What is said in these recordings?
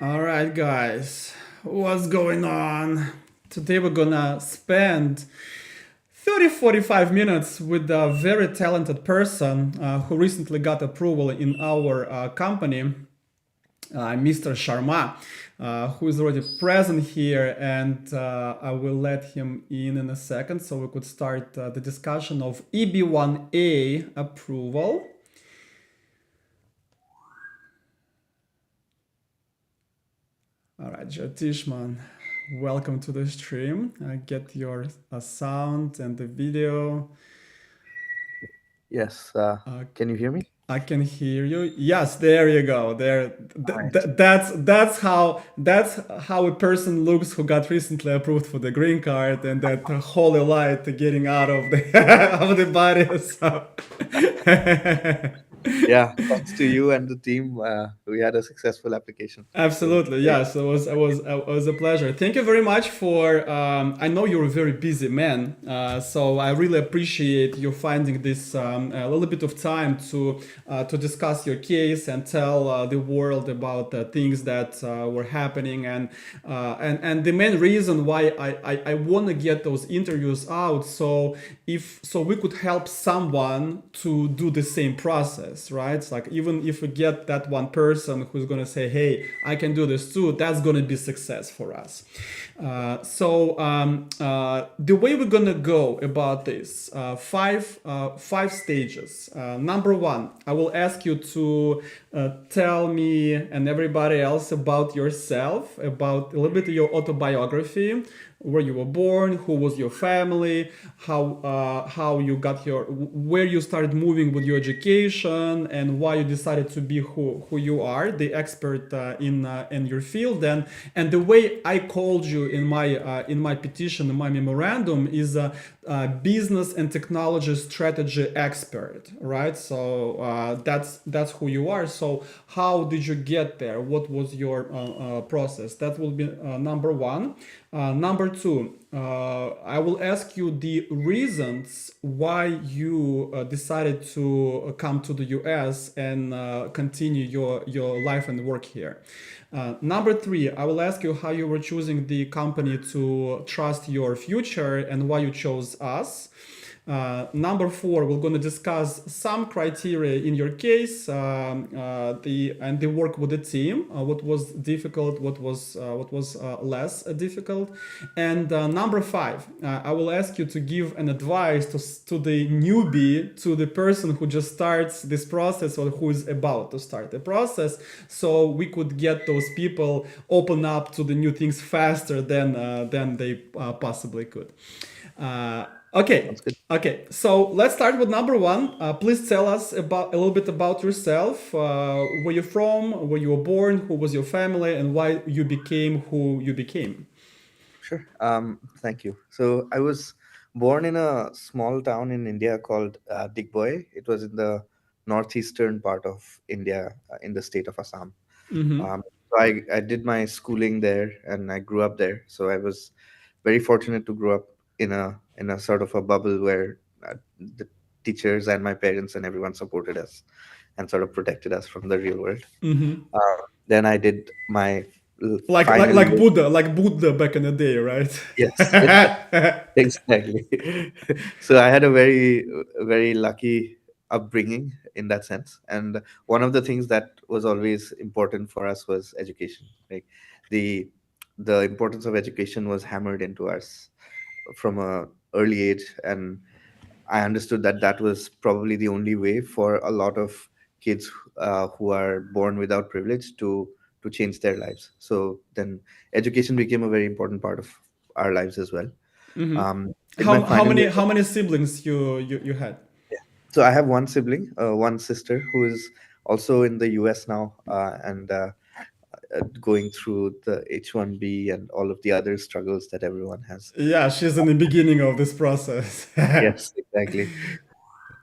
All right, guys, what's going on? Today we're gonna spend 30-45 minutes with a very talented person who recently got approval in our company, Mr. Sharma, who is already present here, and I will let him in a second so we could start the discussion of EB-1A approval. All right, Jyotishman, welcome to the stream. Get your sound and the video. Yes. Can you hear me? I can hear you. Yes, there you go. There, All right. that's how a person looks who got recently approved for the green card, and that holy light getting out of the of the body. So. Yeah. Thanks to you and the team, we had a successful application. So Absolutely, great. yes. It was a pleasure. Thank you very much for. I know you're a very busy man, so I really appreciate you finding this a little bit of time to discuss your case and tell the world about the things that were happening, and the main reason why I want to get those interviews out, so we could help someone to do the same process, right? It's like even if we get that one person who's gonna say, "Hey, I can do this too," that's gonna be success for us. The way we're gonna go about this, five stages. Number one, I will ask you to tell me and everybody else about yourself, about a little bit of your autobiography, where you were born, who was your family, how you got where you started moving with your education, and why you decided to be who you are, the expert in your field. And the way I called you in my petition, in my memorandum, is business and technology strategy expert, right? So that's who you are. So how did you get there? What was your process? That will be number one. Number two, I will ask you the reasons why you decided to come to the US and continue your life and work here. Number three, I will ask you how you were choosing the company to trust your future and why you chose us. Number four, we're going to discuss some criteria in your case, the work with the team. What was difficult, what was less difficult, and number five, I will ask you to give an advice to the newbie, to the person who just starts this process or who is about to start the process, so we could get those people open up to the new things faster than they possibly could. Uh, Okay, Sounds good. okay. So let's start with number one. Please tell us about a little bit about yourself. Where you're from, where you were born, who was your family, and why you became who you became. Sure. Thank you. So I was born in a small town in India called Digboy. It was in the northeastern part of India, in the state of Assam. So I did my schooling there and I grew up there. So I was very fortunate to grow up in a sort of a bubble where the teachers and my parents and everyone supported us and sort of protected us from the real world. Then I did my Like like final like year. Buddha, like Buddha back in the day, right? Yes, exactly. So I had a very lucky upbringing in that sense. And one of the things that was always important for us was education. Like the the importance of education was hammered into us from a early age, and I understood that that was probably the only way for a lot of kids who are born without privilege to change their lives. So then education became a very important part of our lives as well. In my how final many year, how many siblings you had? yeah. So I have one sibling, one sister who is also in the US now, and going through the H1B and all of the other struggles that everyone has. Yeah, she's in the beginning of this process. Yes, exactly.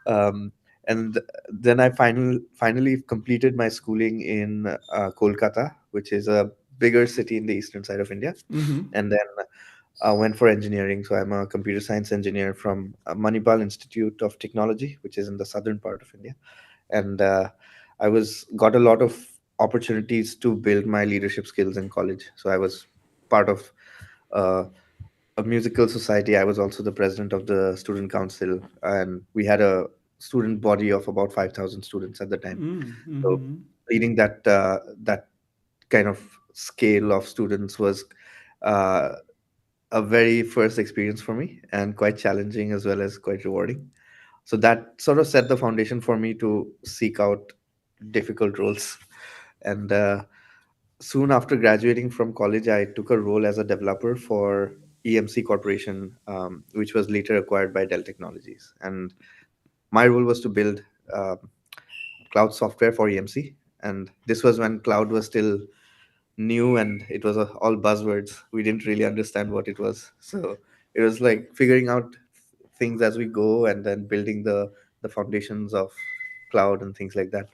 Um, and then I finally completed my schooling in Kolkata, which is a bigger city in the eastern side of India, and then went for engineering. So I'm a computer science engineer from Manipal Institute of Technology, which is in the southern part of India, and I was got a lot of opportunities to build my leadership skills in college. So I was part of uh, a musical society. I was also the president of the student council, and we had a student body of about 5,000 students at the time. So Mm-hmm. leading that kind of scale of students was uh, a very first experience for me, and quite challenging as well as quite rewarding. So that sort of set the foundation for me to seek out difficult roles. And soon after graduating from college, I took a role as a developer for EMC Corporation, which was later acquired by Dell Technologies. And my role was to build uh, cloud software for EMC. And this was when cloud was still new, and it was all buzzwords. We didn't really understand what it was. So it was like figuring out things as we go, and then building the foundations of cloud and things like that.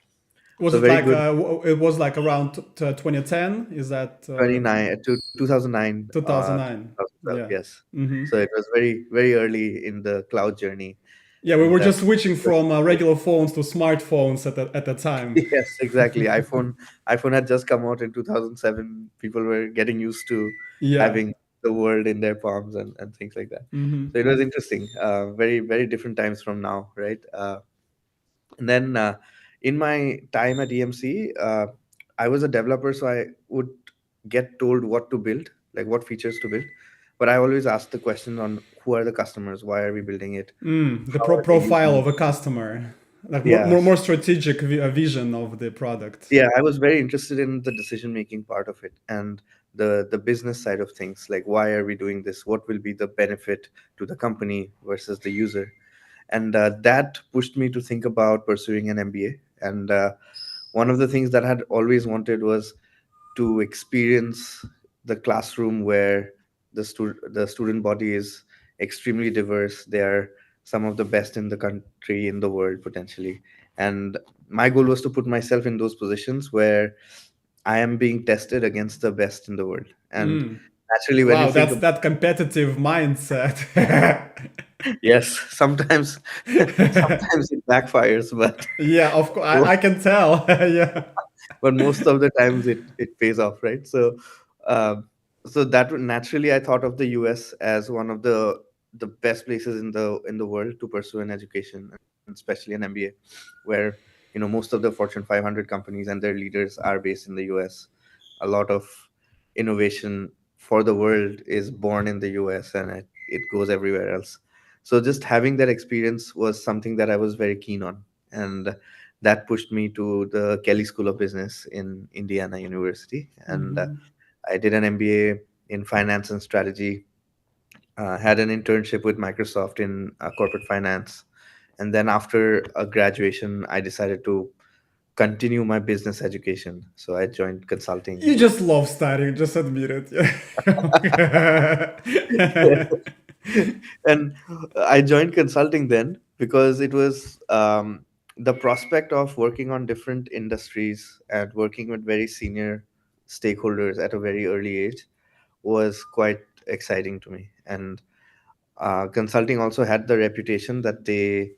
Was So it very like good. it was like around 2010? Is that 29 to 2009, 2009? 2012, Yeah. yes. Mm-hmm. So it was very very early in the cloud journey. Yeah, we And were just switching from regular phones to smartphones at the time. yes, exactly. iPhone had just come out in 2007. People were getting used to Yeah. having the world in their palms, and things like that. Mm-hmm. So it was interesting. Very very different times from now, right? And then in my time at EMC, I was a developer, so I would get told what to build, like what features to build. But I always ask the question on who are the customers, why are we building it, The how are they profile using of a it? customer, like Yeah, more strategic vision of the product. yeah, I was very interested in the decision making part of it, and the business side of things, like why are we doing this, what will be the benefit to the company versus the user. And that pushed me to think about pursuing an MBA. And one of the things that I had always wanted was to experience the classroom where the student body is extremely diverse. They are some of the best in the country, in the world potentially. And my goal was to put myself in those positions where I am being tested against the best in the world. And naturally, when you Wow, think that's of, that competitive mindset. yes, sometimes sometimes it backfires, but Yeah, of course, I can tell. Yeah. but most of the times it pays off, right? So um, so that naturally I thought of the US as one of the best places in the world to pursue an education, and especially an MBA, where most of the Fortune 500 companies and their leaders are based in the US. A lot of innovation for the world is born in the US, and it goes everywhere else. So just having that experience was something that I was very keen on. And that pushed me to the Kelly School of Business in Indiana University. And Hmm. I did an MBA in finance and strategy, had an internship with Microsoft in corporate finance. And then after a graduation, I decided to continue my business education. So I joined consulting You with. just love studying, just admit it. Yeah. And I joined consulting then because it was the prospect of working on different industries and working with very senior stakeholders at a very early age was quite exciting to me. And consulting also had the reputation that they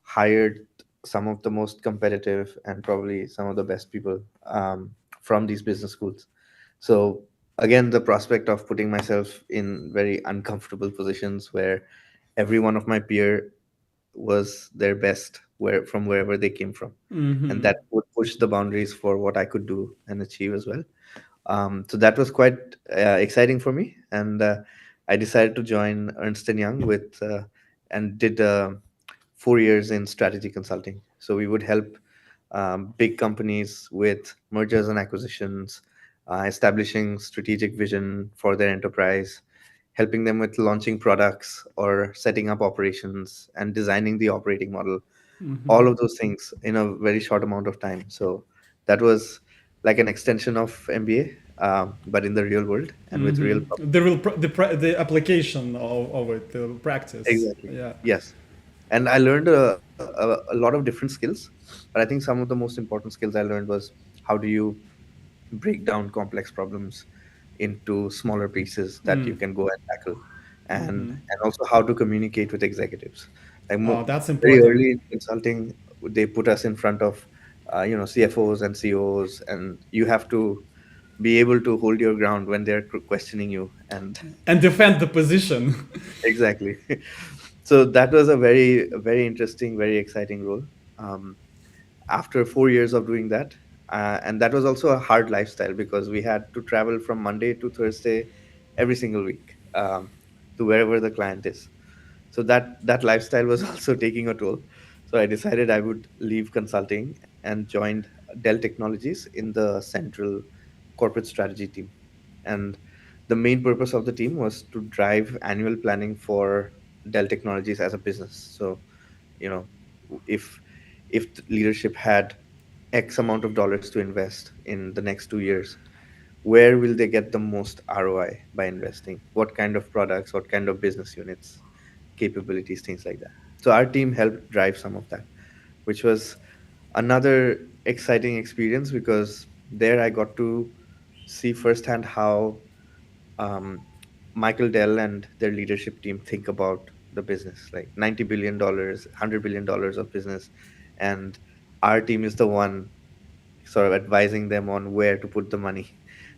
hired some of the most competitive and probably some of the best people from these business schools. So again, the prospect of putting myself in very uncomfortable positions where every one of my peer was their best where from wherever they came from, and Hmm. that would push the boundaries for what I could do and achieve as well. So that was quite exciting for me, and I decided to join Ernst Young with and did 4 years in strategy consulting. So we would help big companies with mergers and acquisitions, establishing strategic vision for their enterprise, helping them with launching products or setting up operations and designing the operating model. All of those things in a very short amount of time. So that was like an extension of MBA, but in the real world and with real problems. The real the application of it, the practice. Exactly. Yeah. Yes. And I learned a lot of different skills, but I think some of the most important skills I learned was how do you break down complex problems into smaller pieces that you can go and tackle, and also how to communicate with executives. Like Oh, that's very important. early in consulting, they put us in front of CFOs and CEOs, and you have to be able to hold your ground when they're questioning you. And And defend the position. exactly. So that was a very interesting, very exciting role. Um, After 4 years of doing that, and that was also a hard lifestyle because we had to travel from Monday to Thursday every single week, to wherever the client is. So that lifestyle was also taking a toll. So I decided I would leave consulting and joined Dell Technologies in the central corporate strategy team. And the main purpose of the team was to drive annual planning for Dell Technologies as a business. So, you know, if the leadership had X amount of dollars to invest in the next 2 years, where will they get the most ROI by investing? What kind of products, what kind of business units, capabilities, things like that. So our team helped drive some of that, which was another exciting experience because there I got to see firsthand how um, Michael Dell and their leadership team think about the business, like $90 billion, $100 billion of business, and our team is the one sort of advising them on where to put the money.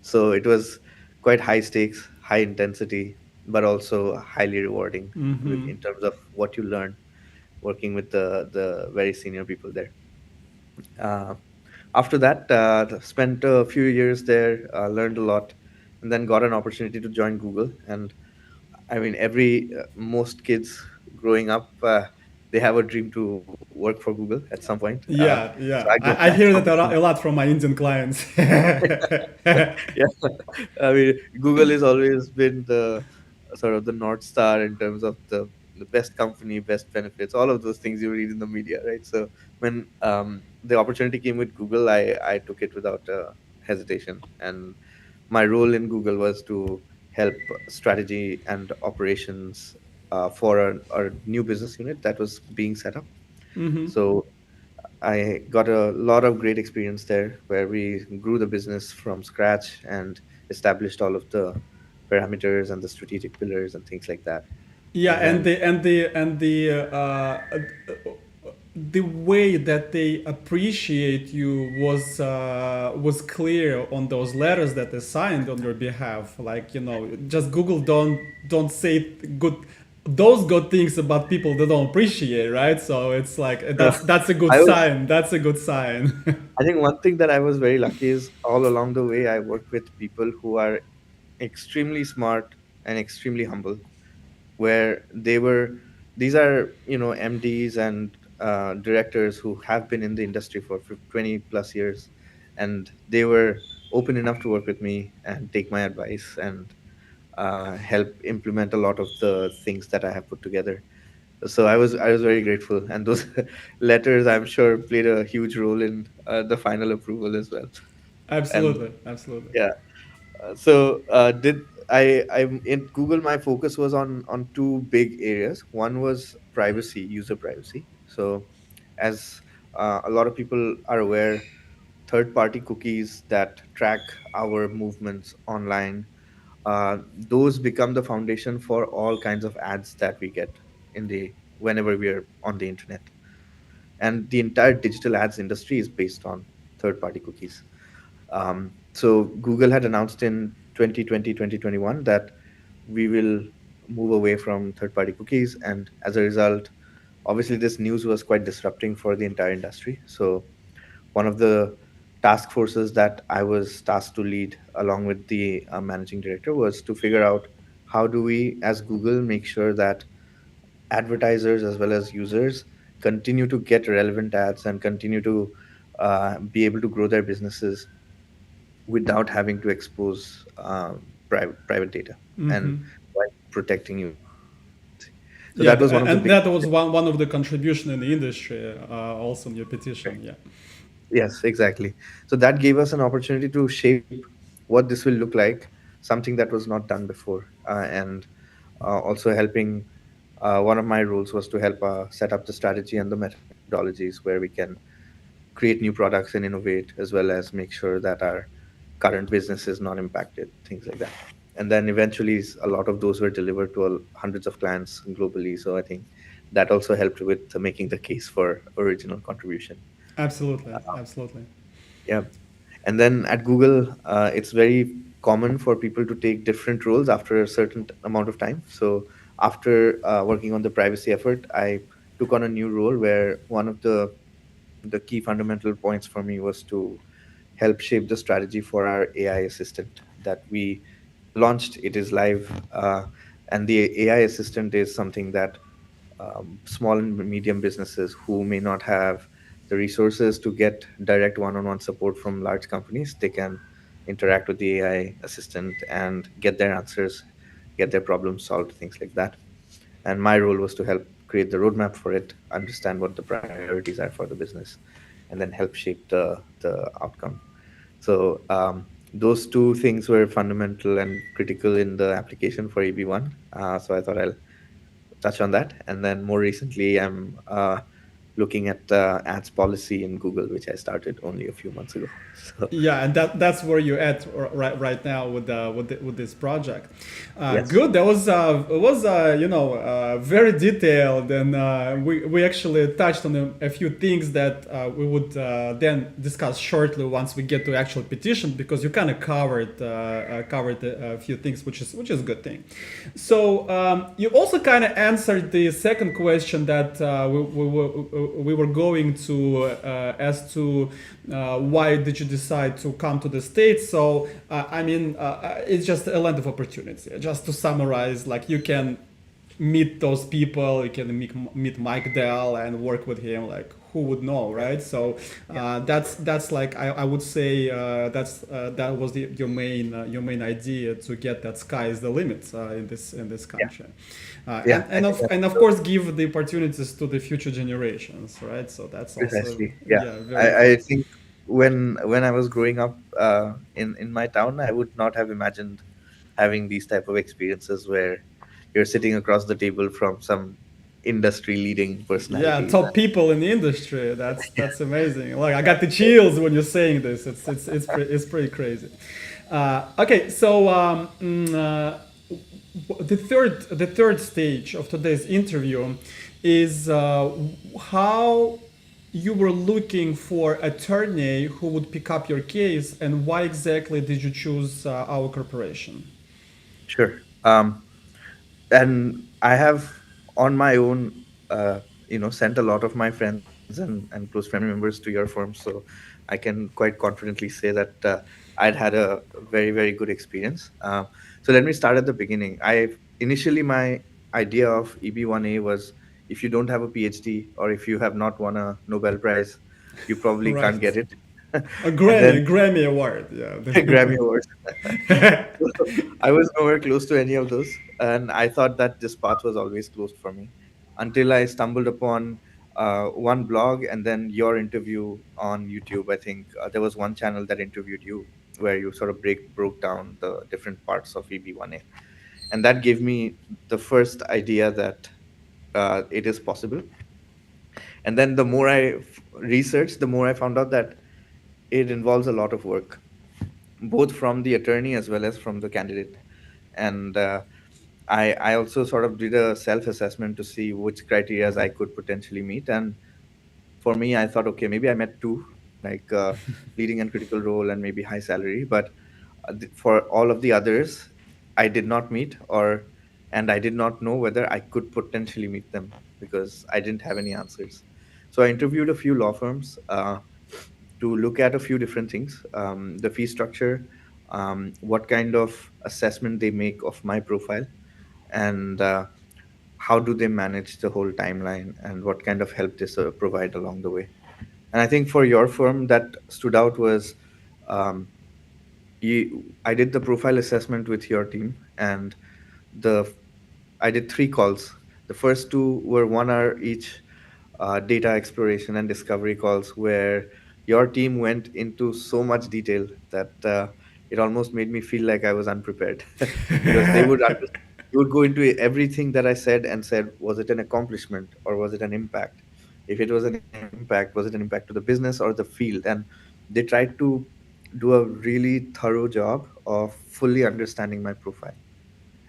So it was quite high stakes, high intensity, but also highly rewarding in terms of what you learn working with the very senior people there. Uh, After that, spent a few years there, learned a lot, and then got an opportunity to join Google. And I mean, every most kids growing up, they have a dream to work for Google at some point. Yeah, So I yeah. got I that hear that opportunity. a lot from my Indian clients. Yeah, I mean, Google has always been the sort of the north star in terms of the best company, best benefits, all of those things you read in the media, right? So when the opportunity came with Google, I took it without hesitation, and my role in Google was to help strategy and operations for a new business unit that was being set up. So I got a lot of great experience there where we grew the business from scratch and established all of the parameters and the strategic pillars and things like that. Yeah, And then, the way that they appreciate you was clear on those letters that they signed on your behalf. Like, just Google don't say good those good things about people they don't appreciate, right? So it's like that's a good I was, sign. That's a good sign. I think one thing that I was very lucky is all along the way, I worked with people who are extremely smart and extremely humble, where these are, MDs and directors who have been in the industry for 20 plus years, and they were open enough to work with me and take my advice and help implement a lot of the things that I have put together. So I was very grateful, and those letters I'm sure played a huge role in the final approval as well. And Absolutely, absolutely. yeah, did I in Google, my focus was on two big areas. One was privacy, user privacy. So as a lot of people are aware, third party cookies that track our movements online, those become the foundation for all kinds of ads that we get in the whenever we are on the internet. And the entire digital ads industry is based on third party cookies. So Google had announced in 2020, 2021 that we will move away from third-party cookies, and as a result, obviously this news was quite disrupting for the entire industry. So one of the task forces that I was tasked to lead, along with the managing director, was to figure out how do we, as Google, make sure that advertisers as well as users continue to get relevant ads and continue to be able to grow their businesses without having to expose private data, and while protecting user privacy. So that was Yeah, one of the big and that was one of the contribution in the industry, also in your right. petition. Yeah. Yes, exactly. So that gave us an opportunity to shape what this will look like, something that was not done before, and also helping. One of my roles was to help set up the strategy and the methodologies where we can create new products and innovate, as well as make sure that our current business is not impacted, things like that. And then eventually, a lot of those were delivered to hundreds of clients globally. So I think that also helped with making the case for original contribution. Absolutely, absolutely. Yeah. And then at Google, it's very common for people to take different roles after a certain amount of time. So after working on the privacy effort, I took on a new role where one of the key fundamental points for me was to help shape the strategy for our AI assistant that we launched. It is live, and the AI assistant is something that small and medium businesses who may not have the resources to get direct one-on-one support from large companies, they can interact with the AI assistant and get their answers, get their problems solved, things like that. And my role was to help create the roadmap for it, understand what the priorities are for the business, and then help shape the outcome. So those two things were fundamental and critical in the application for EB1. So I thought I'll touch on that. And then more recently, I'm looking at ads policy in Google, which I started only a few months ago. So Yeah, and that's where you're at right now with with this project. yes, Good. That was it was very detailed, and we actually touched on a few things that we would then discuss shortly once we get to actual petition, because you kind of covered a few things, which is a good thing. So you also kind of answered the second question that we were going to as to why did you decide to come to the States. So I mean, it's just a land of opportunity. Just to summarize, like, you can meet those people, you can meet Mike Dell and work with him. Like, who would know, right? So yeah, that's like, I would say that was your main idea, to get that sky is the limit in this yeah, country, yeah. I think and of course give the opportunities to the future generations, right? So that's also, precisely, yeah. yeah, very I close. think when I was growing up in my town, I would not have imagined having these type of experiences where you're sitting across the table from some industry leading Yeah, personalities. top people in the industry. That's amazing. Like, I got the chills when you're saying this. It's pretty crazy. Okay, so the third stage of today's interview is how you were looking for attorney who would pick up your case, and why exactly did you choose our corporation? Sure. And I have on my own, sent a lot of my friends and close family members to your firm, so I can quite confidently say that I'd had a very very good experience. So let me start at the beginning. I initially my idea of EB1A was, if you don't have a PhD or if you have not won a Nobel Prize, you probably can't Right. get it. A And then Grammy award. Yeah. Grammy Awards. I was nowhere close to any of those, and I thought that this path was always closed for me until I stumbled upon one blog and then your interview on YouTube. I think there was one channel that interviewed you where you sort of broke down the different parts of EB1A, and that gave me the first idea that it is possible. And then the more I researched, the more I found out that it involves a lot of work, both from the attorney as well as from the candidate. And I also sort of did a self assessment to see which criterias I could potentially meet. And for me, I thought, okay, maybe I met two, like leading and critical role and maybe high salary. But for all of the others, I did not meet, and I did not know whether I could potentially meet them because I didn't have any answers. So I interviewed a few law firms to look at a few different things: the fee structure, what kind of assessment they make of my profile, and how do they manage the whole timeline, and what kind of help they provide along the way. And I think for your firm, that stood out was, I did the profile assessment with your team, and the I did three calls. The first two were 1 hour each, data exploration and discovery calls, where your team went into so much detail that it almost made me feel like I was unprepared because they would go into everything that I said and said, was it an accomplishment or was it an impact? If it was an impact, was it an impact to the business or the field? And they tried to do a really thorough job of fully understanding my profile.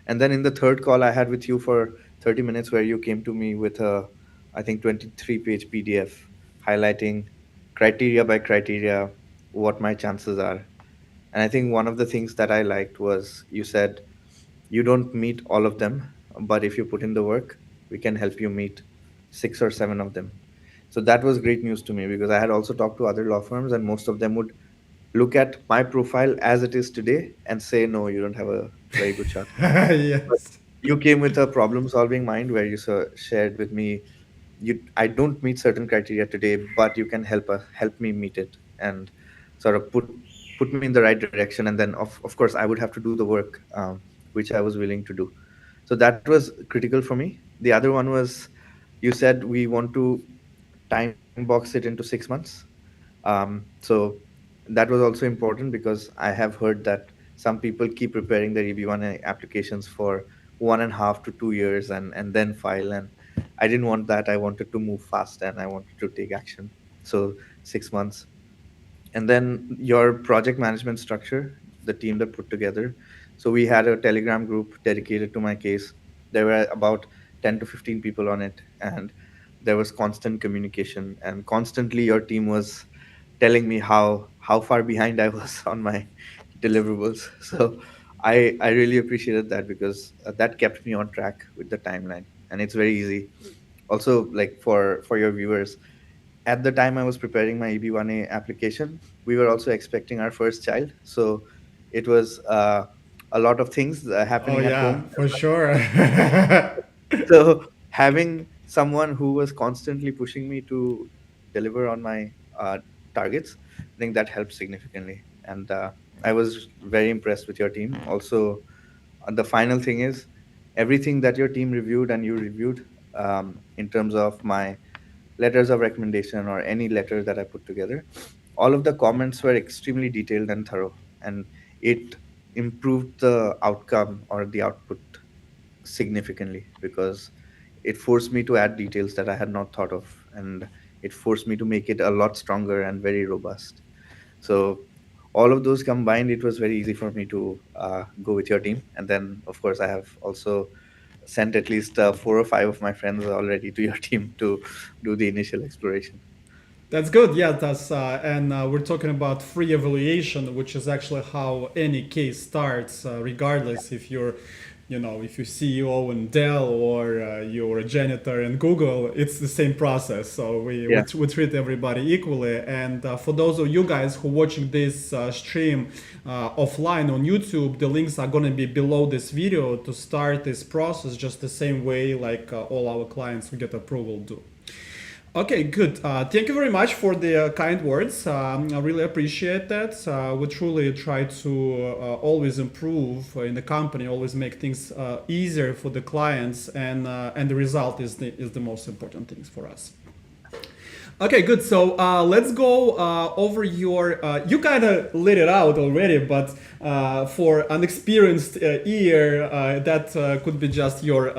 And then in the third call I had with you for 30 minutes, where you came to me with a, I think, 23-page PDF highlighting criteria by criteria, what my chances are. And I think one of the things that I liked was you said you don't meet all of them, but if you put in the work, we can help you meet 6 or 7 of them. So that was great news to me because I had also talked to other law firms, and most of them would look at my profile as it is today and say, no, you don't have a very good shot. But Yes. you came with a problem solving mind where you shared with me, I don't meet certain criteria today, but you can help me meet it, and sort of put me in the right direction. And then of course I would have to do the work, which I was willing to do. So that was critical for me. The other one was, you said we want to time box it into 6 months. So that was also important because I have heard that some people keep preparing their EB1 applications for 1.5 to 2 years and then file. And I didn't want that. I wanted to move fast and I wanted to take action. So 6 months. And then your project management structure, the team that put together. So we had a Telegram group dedicated to my case. There were about 10 to 15 people on it, and there was constant communication, and constantly your team was telling me how far behind I was on my deliverables. So I really appreciated that because that kept me on track with the timeline, and it's very easy. Also, like for your viewers, at the time I was preparing my EB1A application, we were also expecting our first child. So it was a lot of things Oh happening at yeah, home. for sure. So having someone who was constantly pushing me to deliver on my targets, I think that helped significantly. And I was very impressed with your team. Also, the final thing is everything that your team reviewed and you reviewed, in terms of my letters of recommendation or any letter that I put together, all of the comments were extremely detailed and thorough, and it improved the outcome or the output significantly because it forced me to add details that I had not thought of, and it forced me to make it a lot stronger and very robust. So all of those combined, it was very easy for me to go with your team. And then, of course, I have also sent at least 4 or 5 of my friends already to your team to do the initial exploration. That's good. Yeah, that's and we're talking about free evaluation, which is actually how any case starts, regardless if you're, if you're CEO in Dell or you're a janitor in Google. It's the same process. So Yeah. we treat everybody equally. And for those of you guys who are watching this stream offline on YouTube, the links are going to be below this video to start this process, just the same way like all our clients who get approval do. Okay, good. Thank you very much for the kind words. I really appreciate that. We truly try to always improve in the company, always make things easier for the clients, and the result is the most important things for us. Okay, good. So let's go over your. You kind of laid it out already, but for an experienced ear, that could be just your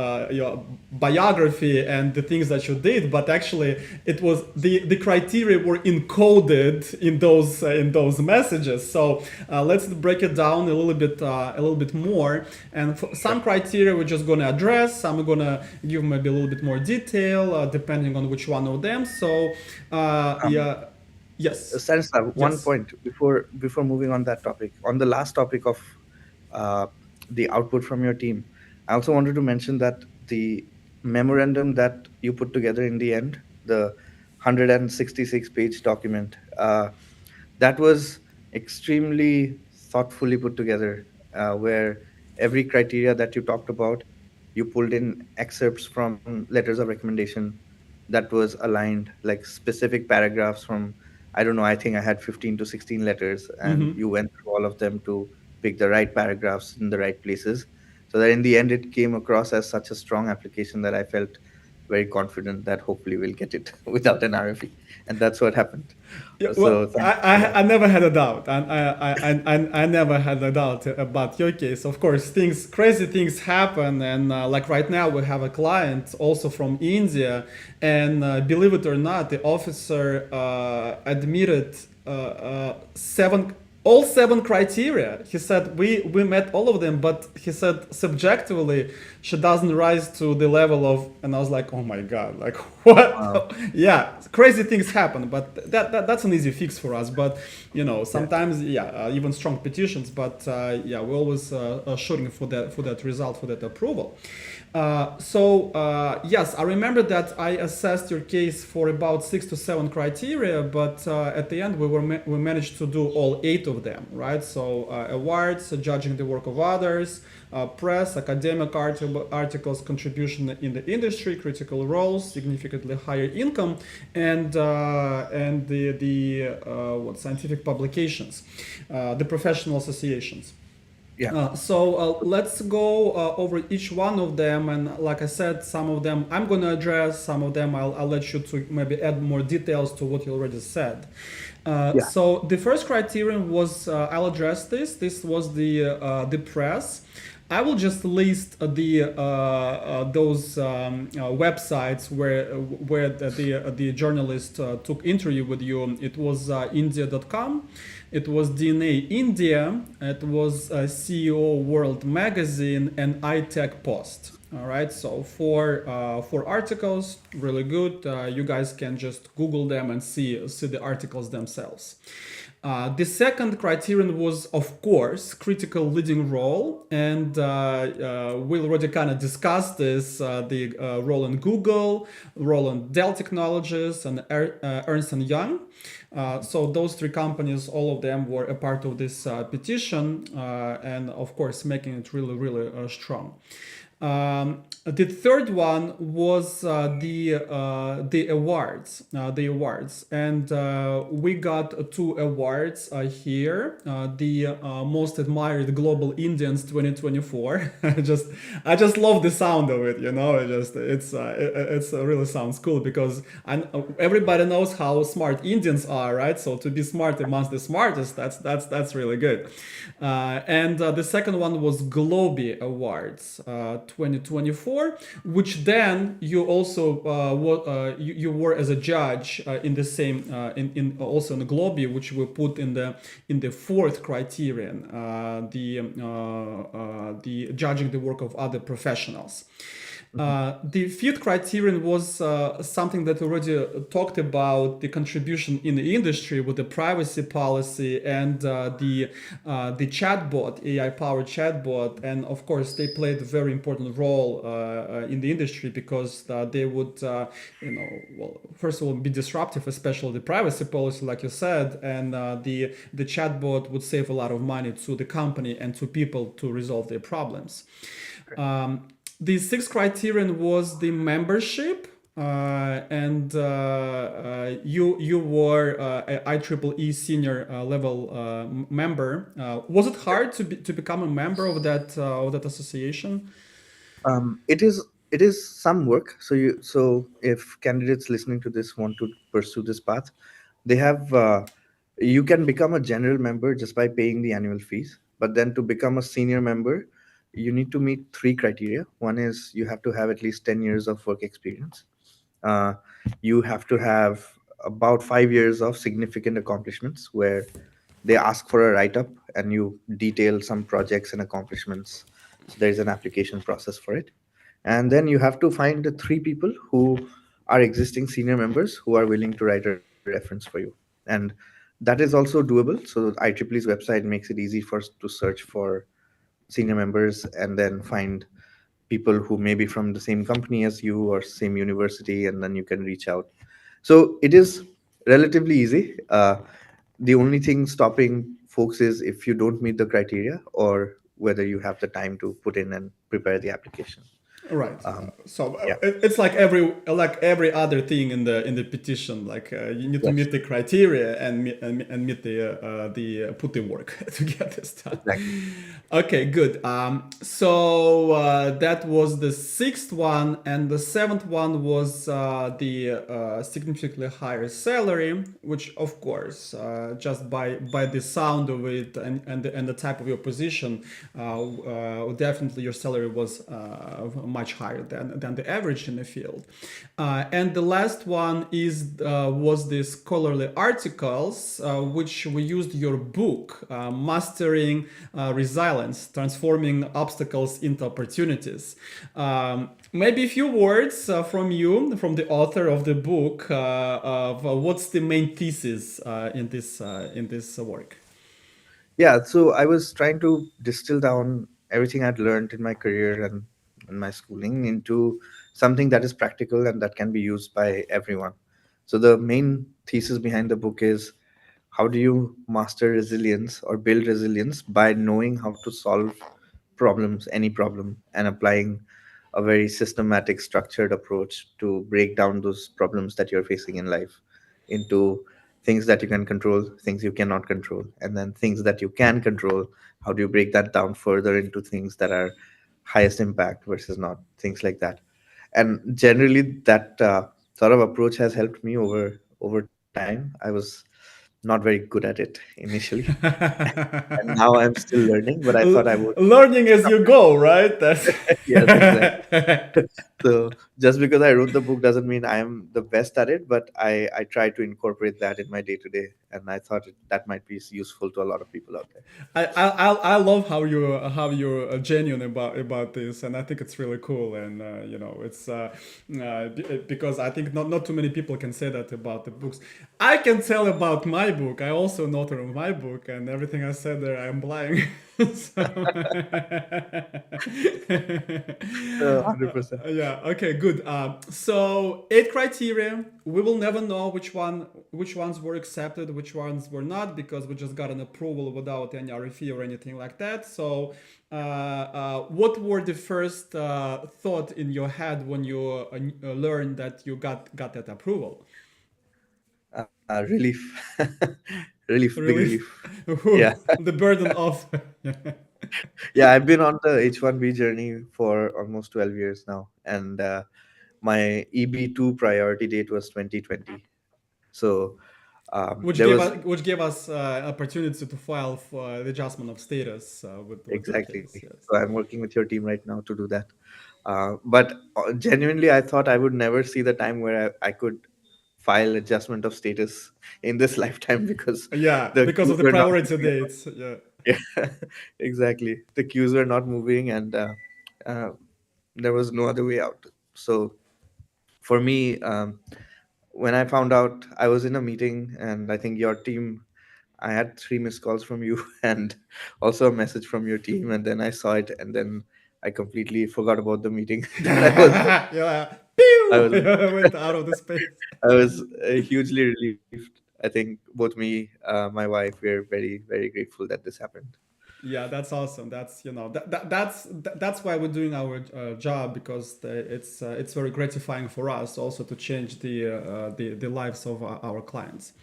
biography and the things that you did. But actually, it was the criteria were encoded in those messages. So let's break it down a little bit more. And for some criteria we're just gonna address. Some are gonna give maybe a little bit more detail, depending on which one of them. So. Um, Yeah. Yes. Stanislav, one Yes. point before moving on that topic, on the last topic of uh, the output from your team, I also wanted to mention that the memorandum that you put together in the end, the 166-page document, that was extremely thoughtfully put together, where every criteria that you talked about, you pulled in excerpts from letters of recommendation that was aligned, like specific paragraphs from, I don't know, I think I had 15 to 16 letters, and Mm-hmm. you went through all of them to pick the right paragraphs in the right places, so that in the end it came across as such a strong application that I felt very confident that hopefully we'll get it without an RFE, and that's what happened. Yeah, So well, thank you for that. I never had a doubt, and I never had a doubt about your case. Of course, crazy things happen, and like right now, we have a client also from India, and believe it or not, the officer admitted seven all 7 criteria. He said we met all of them, but he said subjectively she doesn't rise to the level of. And I was like, oh my god, like what? Wow. Yeah, crazy things happen, but that's an easy fix for us. But sometimes even strong petitions. But we're always shooting for that result, for that approval. Yes, I remember that I assessed your case for about 6 to 7 criteria, but at the end we managed to do all 8 of them, right? So awards, judging the work of others, press, academic articles, contribution in the industry, critical roles, significantly higher income, and the scientific publications, the professional associations. Yeah. Let's go over each one of them, and like I said, some of them I'm going to address, some of them I'll let you to maybe add more details to what you already said. Yeah. So the first criterion was, I'll address this. This was the press. I will just list those websites where the journalist took interview with you. It was India.com, it was DNA India, it was CEO World Magazine, and iTech Post. All right, so four articles, really good. You guys can just Google them and see the articles themselves. The second criterion was, of course, critical leading role, and we already kind of discussed this, the role in Google, role in Dell Technologies, and Ernst Young. So those 3 companies, all of them were a part of this petition, and of course making it really, really strong. The third one was the awards, and we got 2 awards here. The most admired global Indians 2024. I just love the sound of it. It really sounds cool, because everybody knows how smart Indians are, right? So to be smart amongst the smartest, that's really good. And the second one was Globee Awards 2024, which then you also you were as a judge in the same in also in the Globee, which we put in the 4th criterion, the judging the work of other professionals. The 5th criterion was something that we already talked about, the contribution in the industry with the privacy policy and the chatbot, AI-powered chatbot. And of course, they played a very important role in the industry, because they would, first of all, be disruptive, especially the privacy policy, like you said, and the chatbot would save a lot of money to the company and to people to resolve their problems. The 6th criterion was the membership, and you were a IEEE senior level member. Was it hard to become a member of that association? It is some work. So if candidates listening to this want to pursue this path, they have you can become a general member just by paying the annual fees. But then to become a senior member, you need to meet 3 criteria. One is you have to have at least 10 years of work experience. You have to have about 5 years of significant accomplishments, where they ask for a write-up and you detail some projects and accomplishments. So there's an application process for it. And then you have to find the 3 people who are existing senior members who are willing to write a reference for you. And that is also doable. So IEEE's website makes it easy for us to search for senior members and then find people who may be from the same company as you or same university, and then you can reach out. So it is relatively easy. The only thing stopping folks is if you don't meet the criteria, or whether you have the time to put in and prepare the application. Right. Yeah. It's like every other thing in the petition. Like you need to Yes. meet the criteria and meet the put the work to get this done. Exactly. Okay, good. So that was the 6th one, and the 7th one was the significantly higher salary, which of course, just by the sound of it and the type of your position, definitely your salary was much higher than the average in the field. And the last one is was the scholarly articles, which we used your book, Mastering Resilience, Transforming Obstacles into Opportunities. Maybe a few words from you, from the author of the book, of what's the main thesis in this work. Yeah, so I was trying to distill down everything I'd learned in my career and my schooling into something that is practical and that can be used by everyone. So the main thesis behind the book is, how do you master resilience or build resilience by knowing how to solve problems, any problem, and applying a very systematic, structured approach to break down those problems that you're facing in life into things that you can control, things you cannot control, and then things that you can control. How do you break that down further into things that are highest impact versus not, things like that. And generally, that sort of approach has helped me over time. I was not very good at it initially, and now I'm still learning. But I thought I would. Learning as you go, right? That's Yes, exactly. So just because I wrote the book doesn't mean I am the best at it, but I try to incorporate that in my day to day, and I thought that might be useful to a lot of people out there. I love how you're genuine about this, and I think it's really cool. And it's because I think not too many people can say that about the books. I can tell about my book. I also an author of my book, and everything I said there, I'm lying. So, 100%. yeah. Okay. Good. So 8 criteria. We will never know which ones were accepted, which ones were not, because we just got an approval without any RFE or anything like that. So, what were the first thought in your head when you learned that you got that approval? Relief, relief, big Relief. relief. Yeah, The burden of. yeah. I've been on the H-1B journey for almost 12 years now, and my EB-2 priority date was 2020. So there was Which gave us opportunity to file for the adjustment of status with your exactly. case. Yes. So I'm working with your team right now to do that. But genuinely, I thought I would never see the time where I could file adjustment of status in this lifetime because Yeah, the because of queues the were not priority moving. dates. Yeah. Yeah, exactly. The queues were not moving, and uh, there was no other way out. So for me, when I found out, I was in a meeting, and I think your team, I had three missed calls from you and also a message from your team, and then I saw it, and then I completely forgot about the meeting that Yeah. I Pew! was Went out of the space. I was hugely relieved. I think both me, my wife, we're very very grateful that this happened. Yeah, that's awesome. That's that's why we're doing our job, because it's very gratifying for us also to change the lives of our clients.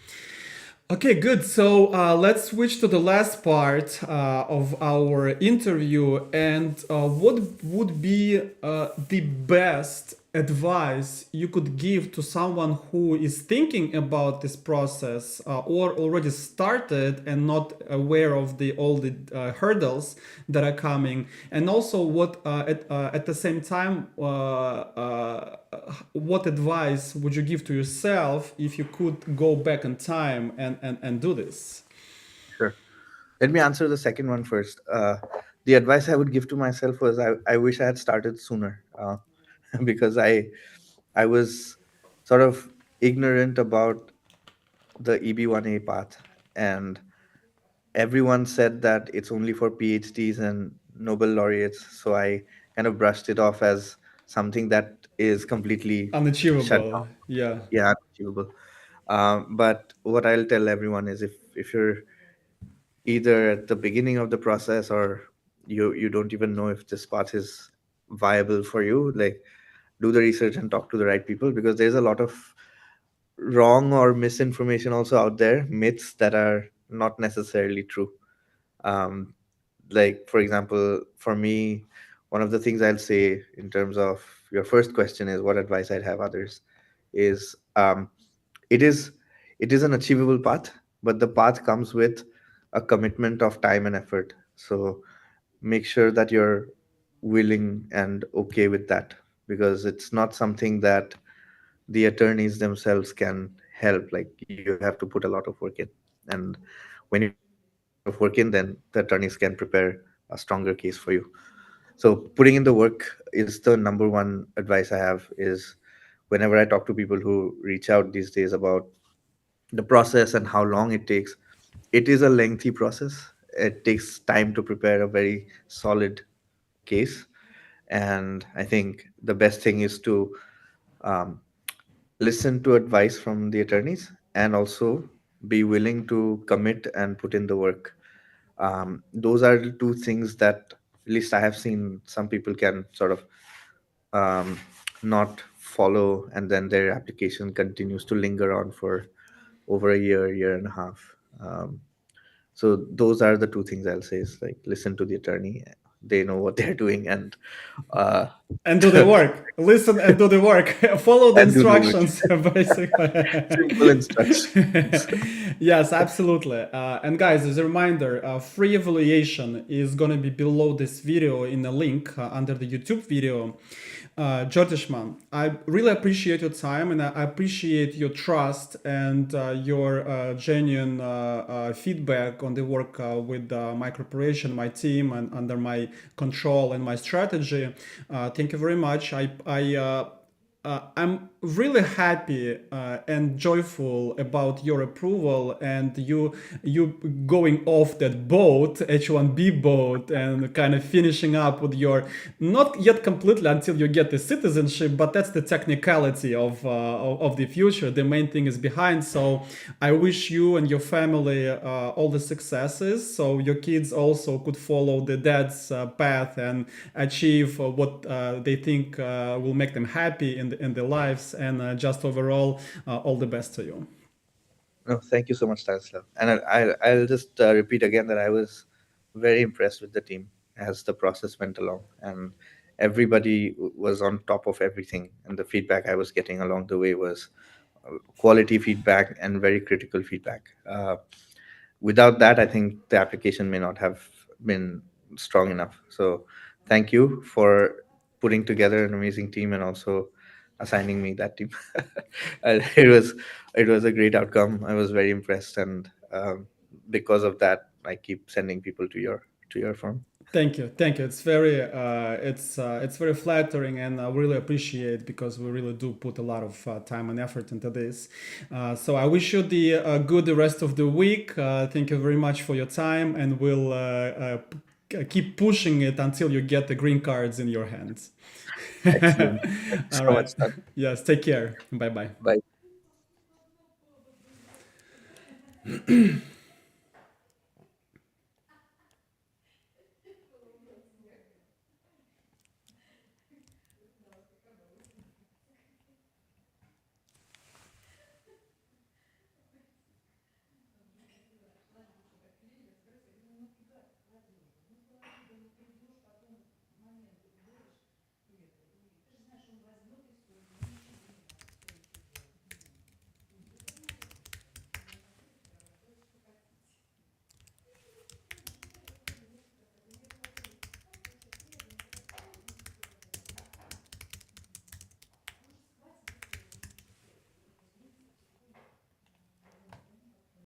Okay, good. So let's switch to the last part of our interview. And what would be the best advice you could give to someone who is thinking about this process or already started and not aware of all the hurdles that are coming? And also, at the same time, what advice would you give to yourself if you could go back in time and do this? Sure. Let me answer the second one first. The advice I would give to myself was I wish I had started sooner, because I was sort of ignorant about the EB-1A path, and everyone said that it's only for PhDs and Nobel laureates. So I kind of brushed it off as something that is completely shut Unachievable. down. Yeah. Yeah, unachievable. But what I'll tell everyone is, if you're either at the beginning of the process or you don't even know if this path is viable for you, like, do the research and talk to the right people, because there's a lot of wrong or misinformation also out there, myths that are not necessarily true. um, like, for example, for me, one of the things I'll say in terms of your first question is what advice I'd have others is, it is it is an achievable path, but the path comes with a commitment of time and effort. So make sure that you're willing and okay with that, because it's not something that the attorneys themselves can help. Like, you have to put a lot of work in, and when you put a lot of work in, then the attorneys can prepare a stronger case for you. So putting in the work is the number one advice I have. Is whenever I talk to people who reach out these days about the process and how long it takes, it is a lengthy process. It takes time to prepare a very solid case. And I think the best thing is to um, listen to advice from the attorneys, and also be willing to commit and put in the work. Those are the two things that at least I have seen some people can sort of um, not follow, and then their application continues to linger on for over a year, year and a half. So those are the two things I'll say, is like, listen to the attorney. They know what they're doing, and uh, And do the work. Listen and do the work. Follow the and do the work. instructions, basically. Simple instructions. Yes, absolutely. And guys, as a reminder, free evaluation is going to be below this video in a link under the YouTube video. Jyotishman, I really appreciate your time, and I appreciate your trust and your genuine feedback on the work with my corporation, my team, and under my control and my strategy. Thank you very much. I'm really happy and joyful about your approval, and you going off that boat, H1B boat, and kind of finishing up with your, not yet completely until you get the citizenship, but that's the technicality of the future. The main thing is behind. So I wish you and your family all the successes, so your kids also could follow the dad's path and achieve what they think will make them happy in their lives, and just overall all the best to you. No, thank you so much, Stanislav. And I'll just repeat again that I was very impressed with the team as the process went along, and everybody was on top of everything. And the feedback I was getting along the way was quality feedback and very critical feedback. Without that, I think the application may not have been strong enough. So thank you for putting together an amazing team, and also assigning me that team. It was a great outcome. I was very impressed, and because of that, I keep sending people to your firm. Thank you, thank you. It's very flattering, and I really appreciate, because we really do put a lot of time and effort into this. So I wish you the good the rest of the week. Thank you very much for your time, and we'll keep pushing it until you get the green cards in your hands. Excellent. Thank you All so right. much, Stan. Yes. Take care. Bye bye. Bye.